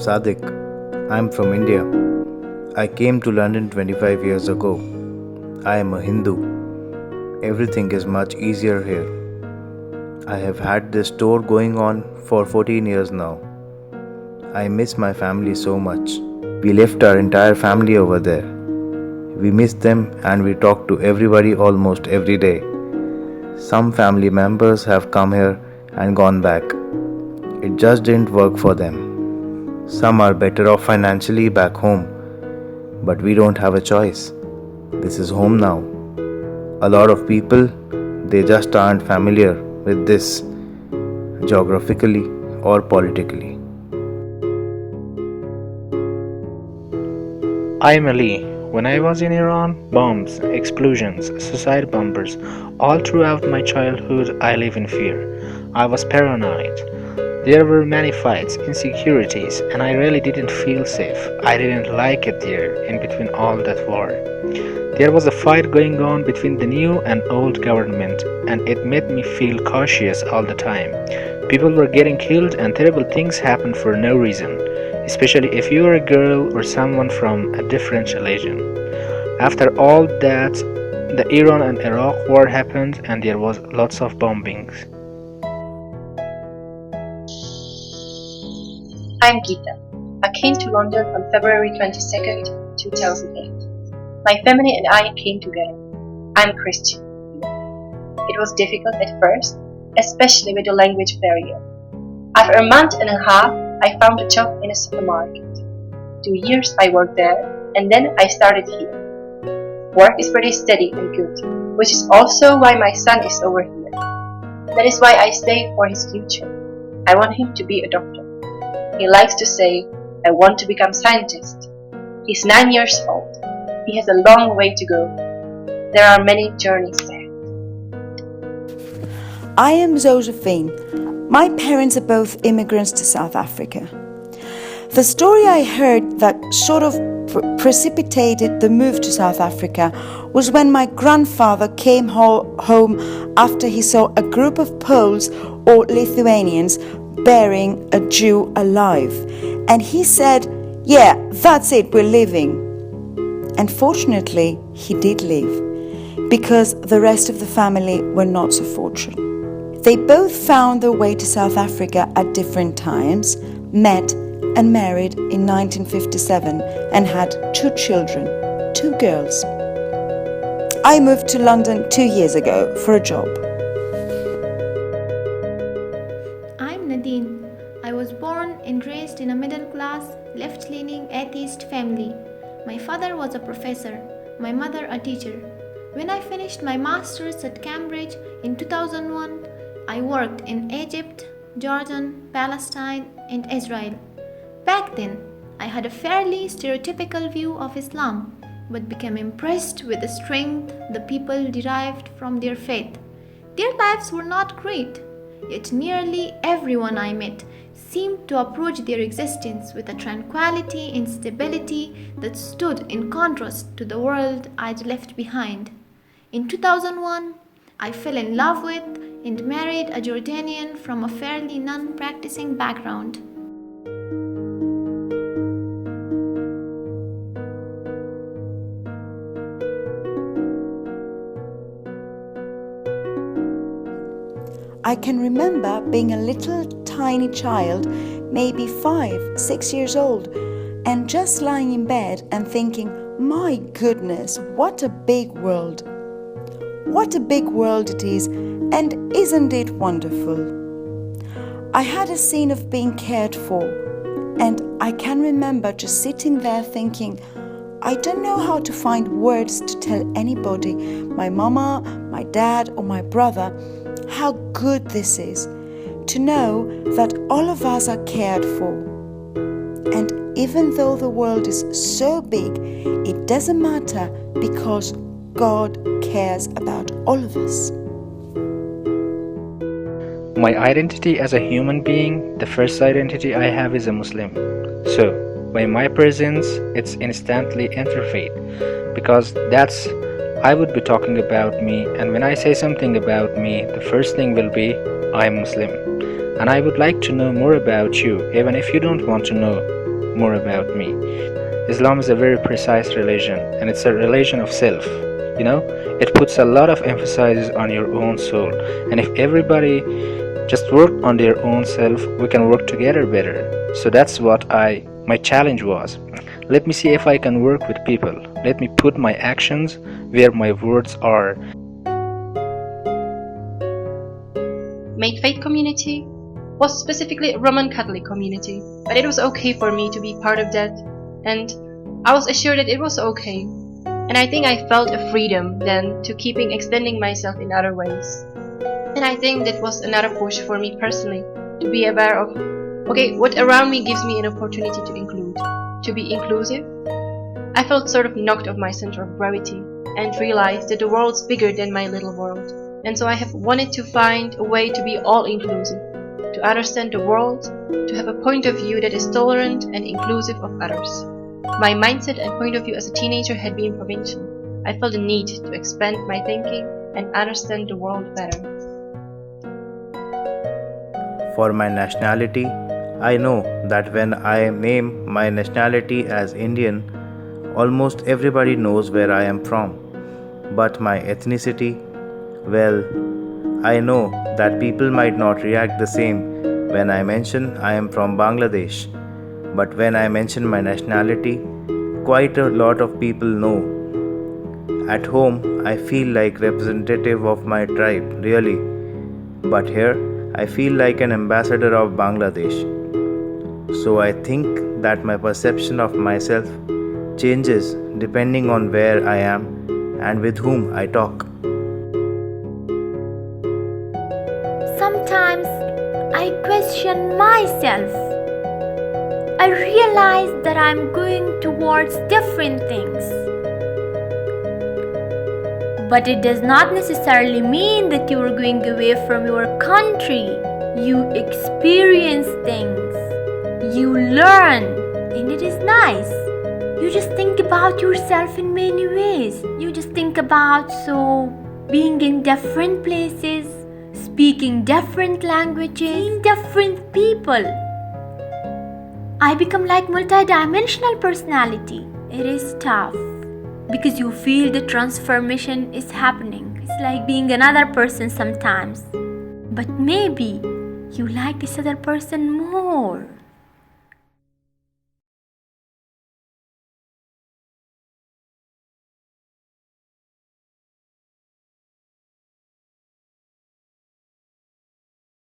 Sadik. I'm from India. I came to London 25 years ago. I am a Hindu. Everything is much easier here. I have had this store going on for 14 years now. I miss my family so much. We left our entire family over there. We miss them and we talk to everybody almost every day. Some family members have come here and gone back. It just didn't work for them. Some are better off financially back home, but we don't have a choice. This is home now. A lot of people, they just aren't familiar with this geographically or politically. I'm Ali. When I was in Iran, bombs, explosions, suicide bombers, all throughout my childhood I lived in fear. I was paranoid. There were many fights, insecurities, and I really didn't feel safe. I didn't like it there, in between all that war. There was a fight going on between the new and old government, and it made me feel cautious all the time. People were getting killed and terrible things happened for no reason, especially if you are a girl or someone from a different religion. After all that, the Iran and Iraq war happened and there was lots of bombings. I'm Geeta. I came to London on February 22nd, 2008. My family and I came together. I'm Christian. It was difficult at first, especially with the language barrier. After a month and a half, I found a job in a supermarket. 2 years I worked there, and then I started here. Work is pretty steady and good, which is also why my son is over here. That is why I stay for his future. I want him to be a doctor. He likes to say, I want to become a scientist. He's 9 years old. He has a long way to go. There are many journeys ahead. I am Josephine. My parents are both immigrants to South Africa. The story I heard that sort of precipitated the move to South Africa was when my grandfather came home after he saw a group of Poles or Lithuanians burying a Jew alive. And he said, yeah, that's it, we're leaving. And fortunately, he did leave, because the rest of the family were not so fortunate. They both found their way to South Africa at different times, met and married in 1957 and had 2 children, 2 girls. I moved to London 2 years ago for a job. I'm Nadine. I was born and raised in a middle-class, left-leaning atheist family. My father was a professor, my mother a teacher. When I finished my master's at Cambridge in 2001, I worked in Egypt, Jordan, Palestine, and Israel. Back then, I had a fairly stereotypical view of Islam, but became impressed with the strength the people derived from their faith. Their lives were not great, yet nearly everyone I met seemed to approach their existence with a tranquility and stability that stood in contrast to the world I'd left behind. In 2001, I fell in love with and married a Jordanian from a fairly non-practicing background. I can remember being a little tiny child, maybe 5, 6 years old, and just lying in bed and thinking, my goodness, what a big world. What a big world it is, and isn't it wonderful? I had a scene of being cared for, and I can remember just sitting there thinking, I don't know how to find words to tell anybody, my mama, my dad, or my brother, how good this is, to know that all of us are cared for. And even though the world is so big, it doesn't matter because God cares about all of us. My identity as a human being, the first identity I have is a Muslim. So, by my presence, it's instantly interfaith, because I would be talking about me, and when I say something about me, the first thing will be, I'm Muslim. And I would like to know more about you, even if you don't want to know. more about me. Islam is a very precise religion, and it's a religion of self. It puts a lot of emphasis on your own soul, and if everybody just work on their own self, we can work together better. So that's what my challenge was. Let me see if I can work with people. Let me put my actions where my words are. My faith community was specifically a Roman Catholic community, but it was okay for me to be part of that, and I was assured that it was okay. And I think I felt a freedom then to keeping extending myself in other ways. And I think that was another push for me personally, to be aware of, okay, what around me gives me an opportunity to include, to be inclusive. I felt sort of knocked off my center of gravity and realized that the world's bigger than my little world. And so I have wanted to find a way to be all-inclusive, to understand the world, to have a point of view that is tolerant and inclusive of others. My mindset and point of view as a teenager had been provincial. I felt a need to expand my thinking and understand the world better. For my nationality, I know that when I name my nationality as Indian, almost everybody knows where I am from. But my ethnicity, well, I know that people might not react the same when I mention I am from Bangladesh. But when I mention my nationality, quite a lot of people know. At home, I feel like representative of my tribe, really. But here, I feel like an ambassador of Bangladesh. So I think that my perception of myself changes depending on where I am and with whom I talk. Sometimes I question myself. I realize that I'm going towards different things. But it does not necessarily mean that you are going away from your country. You experience things. You learn. And it is nice. You just think about yourself in many ways. You just think about being in different places, speaking different languages, seeing different people. I become like multi-dimensional personality. It is tough because you feel the transformation is happening. It's like being another person sometimes. But maybe you like this other person more.